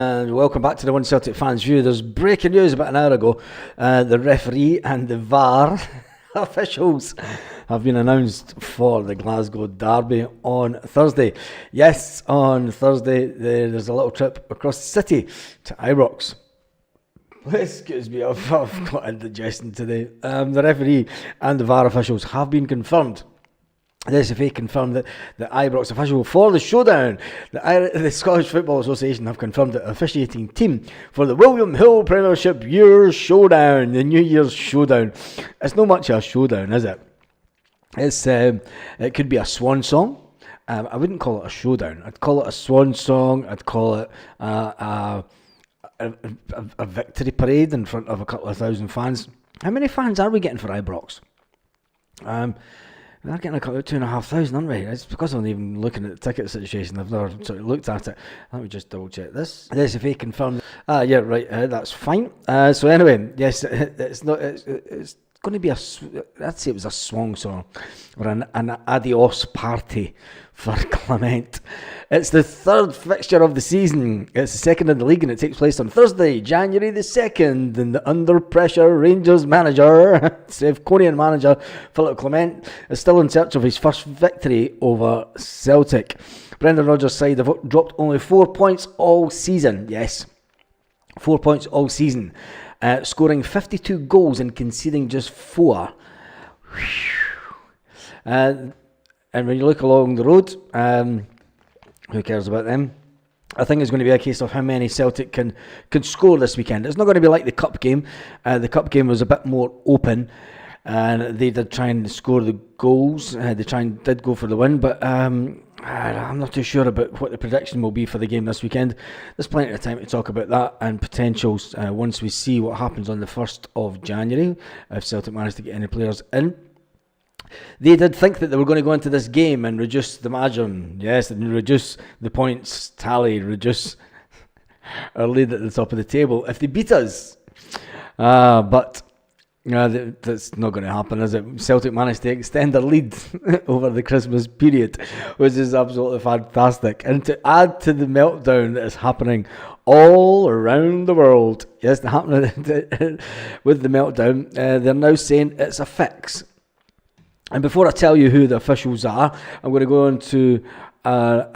And welcome back to the One Celtic Fans View. There's breaking news about an hour ago. The referee and the VAR officials have been announced for the Glasgow Derby on Thursday. Yes, on Thursday there's a little trip across the city to Ibrox. Excuse me, I've got indigestion today. The referee and the VAR officials have been confirmed. The SFA confirmed that the Ibrox official for the showdown. The Scottish Football Association have confirmed the officiating team for the William Hill Premiership Year's Showdown, the New Year's Showdown. It's not much of a showdown, is it? It could be a swan song. I wouldn't call it a showdown. I'd call it a swan song. I'd call it a victory parade in front of a couple of thousand fans. How many fans are we getting for Ibrox? They're getting like about 2,500, aren't we? It's because I'm even looking at the ticket situation. I've never sort of looked at it. Let me just double check this. The SFA confirmed. Yeah, right. That's fine. So anyway, yes, it's not. It's going to be I'd say it was a swan song or an adios party for Clement. It's the third fixture of the season. It's the second in the league and it takes place on Thursday, January the 2nd. And the under pressure Rangers manager, Sevconian manager Philip Clement, is still in search of his first victory over Celtic. Brendan Rodgers' side have dropped only 4 points all season. Yes, 4 points all season. Scoring 52 goals and conceding just 4. And when you look along the road, who cares about them? I think it's going to be a case of how many Celtic can score this weekend. It's not going to be like the cup game. The cup game was a bit more open, and they did try and score the goals. They did go for the win, but I'm not too sure about what the prediction will be for the game this weekend. There's plenty of time to talk about that and potentials once we see what happens on the 1st of January, if Celtic manage to get any players in. They did think that they were going to go into this game and reduce the margin, yes, and reduce the points tally, reduce our lead at the top of the table if they beat us. But that's not going to happen, is it? Celtic managed to extend their lead over the Christmas period, which is absolutely fantastic. And to add to the meltdown that is happening all around the world, yes, happening with the meltdown, they're now saying it's a fix. And before I tell you who the officials are, I'm going to go on to I'm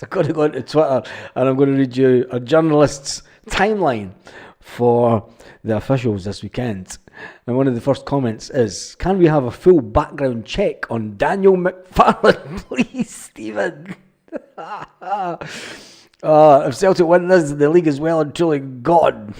going to go onto Twitter and I'm going to read you a journalist's timeline for the officials this weekend. And one of the first comments is, can we have a full background check on Daniel McFarlane, please, Stephen? If Celtic win this, the league is well and truly gone.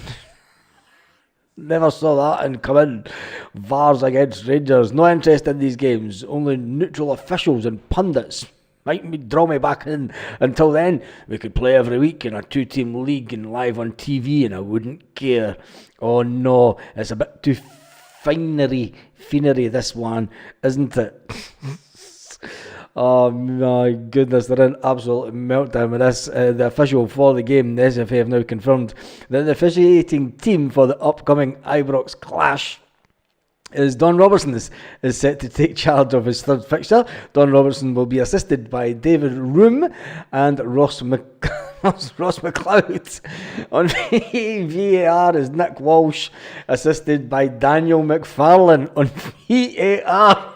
Never saw that and come in. VARs against Rangers. No interest in these games. Only neutral officials and pundits might draw me back in. Until then, we could play every week in a 2-team league and live on TV and I wouldn't care. Oh no, it's a bit too finery this one, isn't it? Oh my goodness, they're in absolute meltdown with this. The official for the game, the SFA have now confirmed that the officiating team for the upcoming Ibrox clash is Don Robertson is set to take charge of his third fixture. Don Robertson will be assisted by David Room and Ross McLeod. On VAR is Nick Walsh, assisted by Daniel McFarlane on VAR.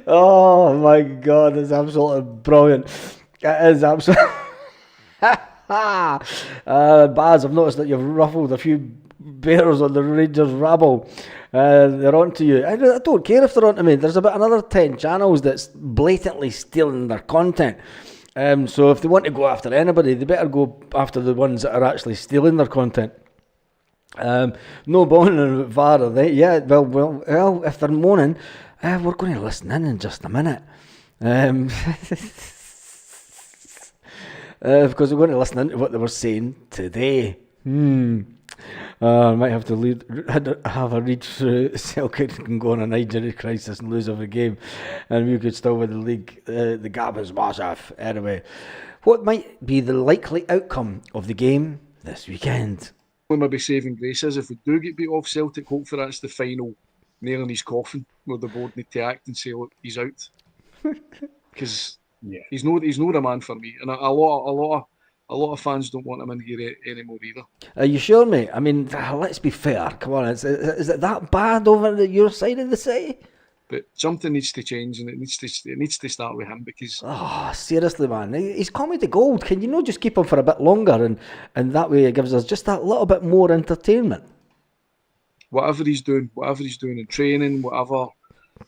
Oh my god, it's absolutely brilliant. It is absolutely Baz, I've noticed that you've ruffled a few bears on the Rangers rabble. They're on to you. I don't care if they're on to me. There's about another 10 channels that's blatantly stealing their content. So if they want to go after anybody, they better go after the ones that are actually stealing their content. No moaning about VAR, are they? Yeah, well, if they're moaning, we're going to listen in just a minute. Because we're going to listen into what they were saying today. I might have to have a read through. Celtic can go on an injury crisis and lose every game, and we could still win the league. The gap is massive. Anyway, what might be the likely outcome of the game this weekend? Maybe saving grace is if we do get beat off Celtic, hopefully that's the final nail in his coffin where the board need to act and say, look, he's out. because he's not a man for me, and a lot of fans don't want him in here anymore either. Are you sure, mate? I mean, let's be fair. Come on, is it that bad over at your side of the city? But something needs to change, and it needs to start with him, because Oh, seriously, man. He's comedy gold. Can you not just keep him for a bit longer, and that way it gives us just that little bit more entertainment? whatever he's doing in training, whatever,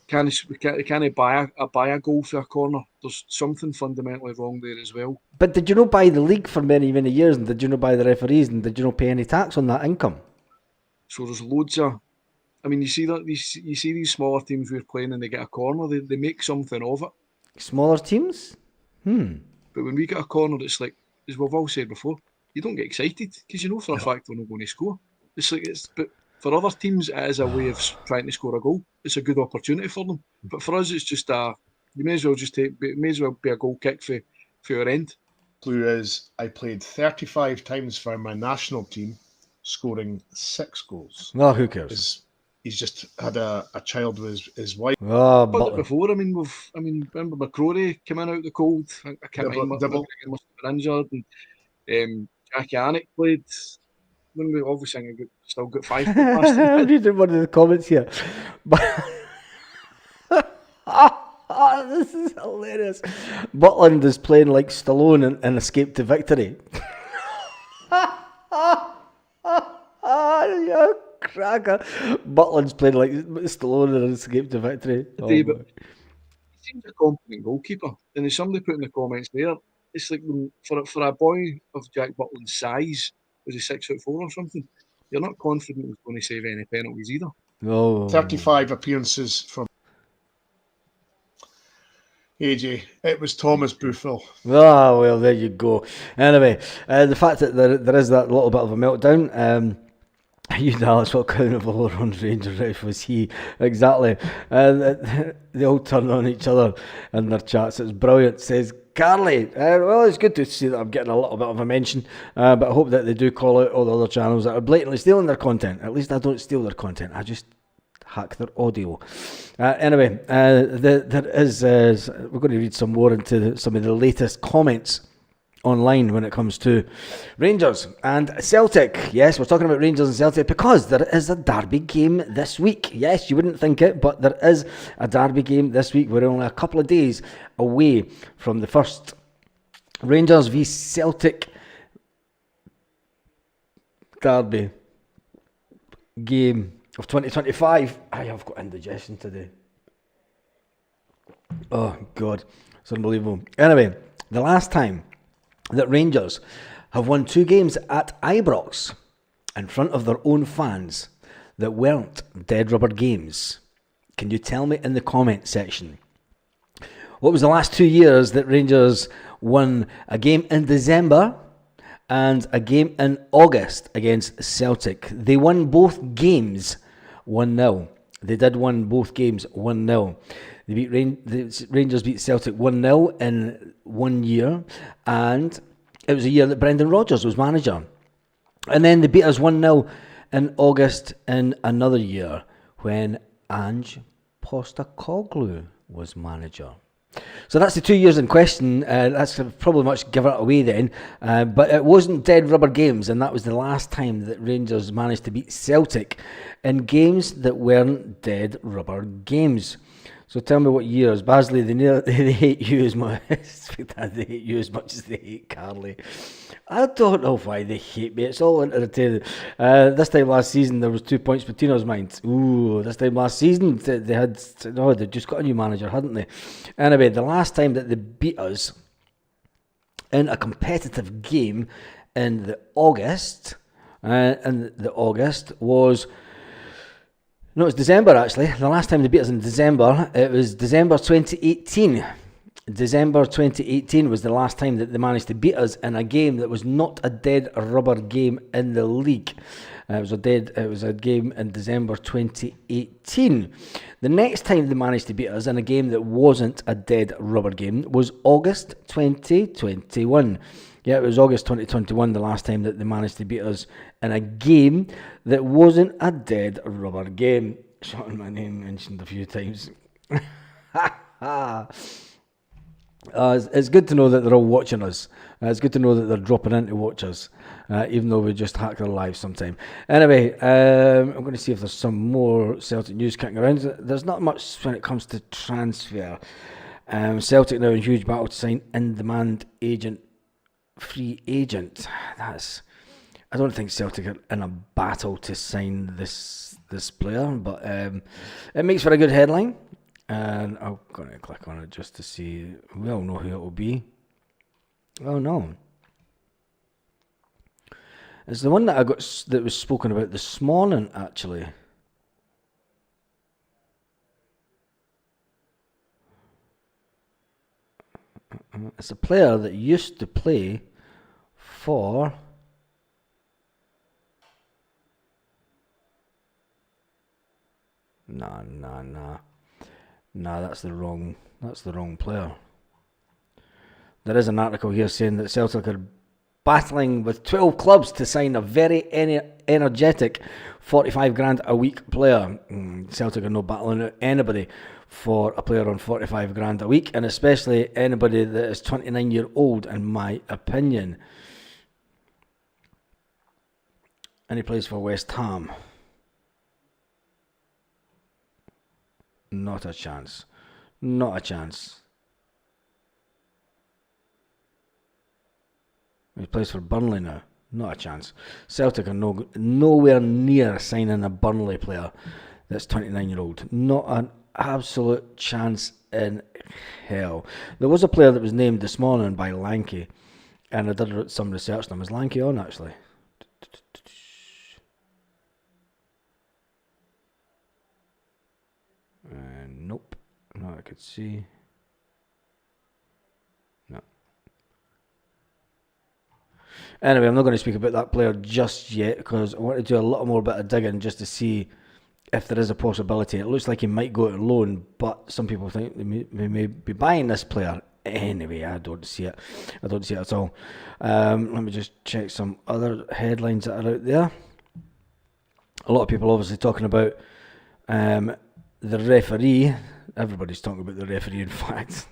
can he buy a goal for a corner? There's something fundamentally wrong there as well. But did you not buy the league for many, many years, and did you not buy the referees, and did you not pay any tax on that income? So there's loads of. I mean, you see these smaller teams we're playing, and they get a corner, they make something of it. Smaller teams? But when we get a corner, it's like, as we've all said before, you don't get excited because you know for a fact we're not going to score. But for other teams, it is a way of trying to score a goal. It's a good opportunity for them. But for us, it's just you may as well be a goal kick for your end. Clue is I played 35 times for my national team, scoring 6 goals. No, who cares? He's just had a child with his wife. Oh, But before, remember McCrory came in out the cold. I can't remember. McGregor must have been injured, and Jackie Annick played. When we obviously still got 5 past him. I'm reading one of the comments here. But this is hilarious. Butland is playing like Stallone in Escape to Victory. You cracker. Butland's playing like Stallone in Escape to Victory. But he seems a competent goalkeeper. And there's somebody put in the comments there, it's like for a boy of Jack Butland's size, was he 6'4" or something? You're not confident he's going to save any penalties either. No. 35 appearances from AJ. It was Thomas Buffel. Oh, well, there you go. Anyway, the fact that there is that little bit of a meltdown, you and Alex, what kind of all-round Rangers ref was he? Exactly. They all turn on each other in their chats. It's brilliant. Says Carly, well, it's good to see that I'm getting a little bit of a mention, but I hope that they do call out all the other channels that are blatantly stealing their content. At least I don't steal their content. I just hack their audio. Anyway, there is. We're going to read some more into some of the latest comments online when it comes to Rangers and Celtic. Yes, we're talking about Rangers and Celtic because there is a derby game this week. Yes, you wouldn't think it, but there is a derby game this week. We're only a couple of days away from the first Rangers v Celtic derby game of 2025. I have got indigestion today. Oh, God. It's unbelievable. Anyway, the last time that Rangers have won 2 games at Ibrox in front of their own fans that weren't dead rubber games. Can you tell me in the comment section? What was the last 2 years that Rangers won a game in December and a game in August against Celtic? They won both games 1-0. They did win both games 1-0. The Rangers beat Celtic 1-0 in 1 year, and it was a year that Brendan Rodgers was manager. And then they beat us 1-0 in August in another year when Ange Postecoglou was manager. So that's the 2 years in question. That's probably much give it away then. But it wasn't dead rubber games, and that was the last time that Rangers managed to beat Celtic in games that weren't dead rubber games. So tell me what years. Basley, they hate you as much. They hate you as much as they hate Carly. I don't know why they hate me. It's all entertaining. This time last season, there was 2 points between us, mind. Ooh, this time last season, they just got a new manager, hadn't they? Anyway, the last time that they beat us in a competitive game in the August was... No, it was December, actually. The last time they beat us in December, it was December 2018. December 2018 was the last time that they managed to beat us in a game that was not a dead rubber game in the league. It was a game in December 2018. The next time they managed to beat us in a game that wasn't a dead rubber game was August 2021. Yeah, it was August 2021, the last time that they managed to beat us in a game that wasn't a dead rubber game. Shot my name mentioned a few times. It's good to know that they're all watching us. It's good to know that they're dropping in to watch us, even though we just hack their lives sometime. Anyway, I'm going to see if there's some more Celtic news kicking around. There's not much when it comes to transfer. Celtic now in huge battle to sign in-demand free agent. I don't think Celtic are in a battle to sign this player, but it makes for a good headline. And I'm going to click on it just to see. We all know who it will be. Oh no. It's the one that that was spoken about this morning, actually. It's a player that used to play for... Nah, that's the wrong player. There is an article here saying that Celtic are battling with 12 clubs to sign a very energetic 45 grand a week player. Celtic are not battling anybody for a player on 45 grand a week, and especially anybody that is 29 year old, in my opinion. And he plays for West Ham. Not a chance. Not a chance. He plays for Burnley now. Not a chance. Celtic are nowhere near signing a Burnley player that's 29 year old. Not an absolute chance in hell. There was a player that was named this morning by Lanky, and I did some research on him. Is Lanky on actually? Nope. Not I could see. No. Anyway, I'm not going to speak about that player just yet because I want to do a little more bit of digging just to see if there is a possibility. It looks like he might go to loan, but some people think they may be buying this player. Anyway, I don't see it. I don't see it at all. Let me just check some other headlines that are out there. A lot of people obviously talking about the referee. Everybody's talking about the referee, in fact.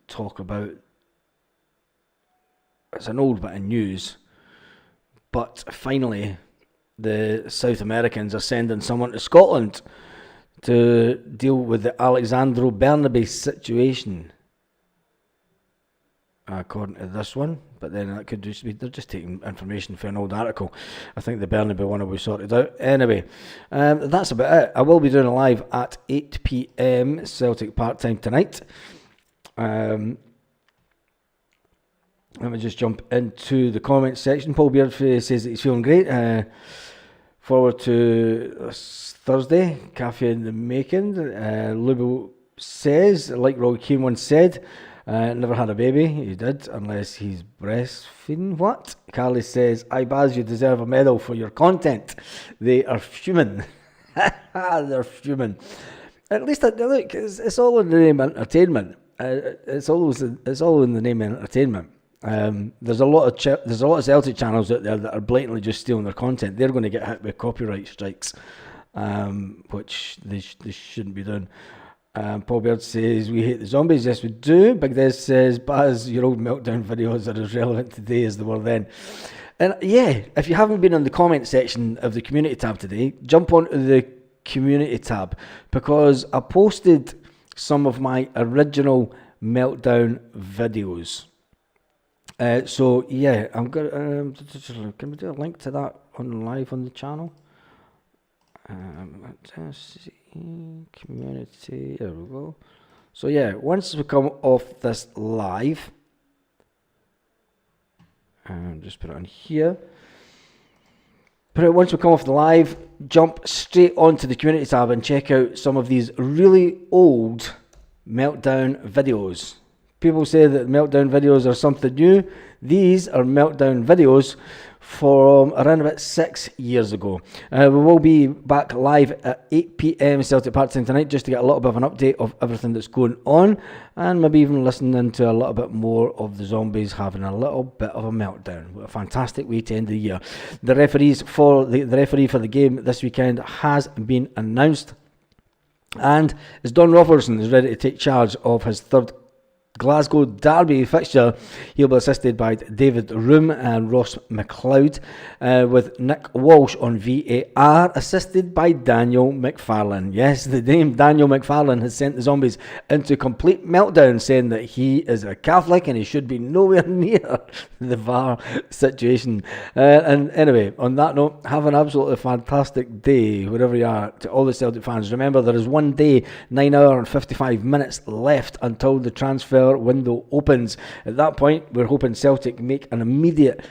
Talk about... It's an old bit of news, but finally the South Americans are sending someone to Scotland to deal with the Alexandro Bernabé situation, according to this one. But then that could just be they're just taking information for an old article. I think the Bernabé one will be sorted out anyway. That's about it. I will be doing a live at 8 p.m. Celtic part-time tonight. Let me just jump into the comments section. Paul Beard says that he's feeling great. Forward to Thursday, cafe in the making. Lubo says, like Roy Keane once said, never had a baby. He did, unless he's breastfeeding. What? Carly says, Baz, you deserve a medal for your content. They are fuming. They're fuming. At least, look, it's all in the name of entertainment. It's all in the name of entertainment. There's a lot of Celtic channels out there that are blatantly just stealing their content. They're going to get hit with copyright strikes, which they shouldn't be doing. Paul Baird says, we hate the zombies. Yes, we do. Big Des says, Baz, your old meltdown videos are as relevant today as they were then. And yeah, if you haven't been on the comment section of the community tab today, jump onto the community tab, because I posted some of my original meltdown videos. So yeah, I'm gonna can we do a link to that live on the channel? Let's see, community. There we go. So yeah, once we come off this live, just put it on here. Once we come off the live, jump straight onto the community tab and check out some of these really old meltdown videos. People say that meltdown videos are something new. These are meltdown videos from around about 6 years ago. We will be back live at 8 p.m. Celtic Part-Time tonight, just to get a little bit of an update of everything that's going on, and maybe even listening to a little bit more of the zombies having a little bit of a meltdown. What a fantastic way to end the year. The referee for the game this weekend has been announced. And as Don Robertson is ready to take charge of his third Glasgow Derby fixture, he'll be assisted by David Room and Ross McLeod, with Nick Walsh on VAR, assisted by Daniel McFarlane. Yes, the name Daniel McFarlane has sent the Zombies into complete meltdown, saying that he is a Catholic and he should be nowhere near the VAR situation. And anyway, on that note, have an absolutely fantastic day wherever you are. To all the Celtic fans, remember there is 1 day, 9 hours and 55 minutes left until the transfer window opens. At that point, we're hoping Celtic make an immediate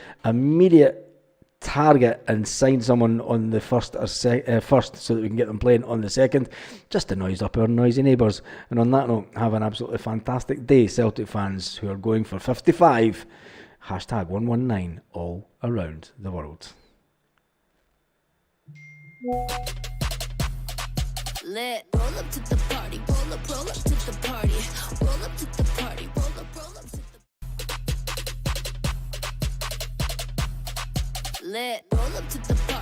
target and sign someone on the first so that we can get them playing on the second, just to noise up our noisy neighbours. And on that note, have an absolutely fantastic day, Celtic fans who are going for 55, hashtag 119 all around the world. Lit. Roll up to the party, roll up to the party, roll up to the party, roll up to the lit. Roll up to the party.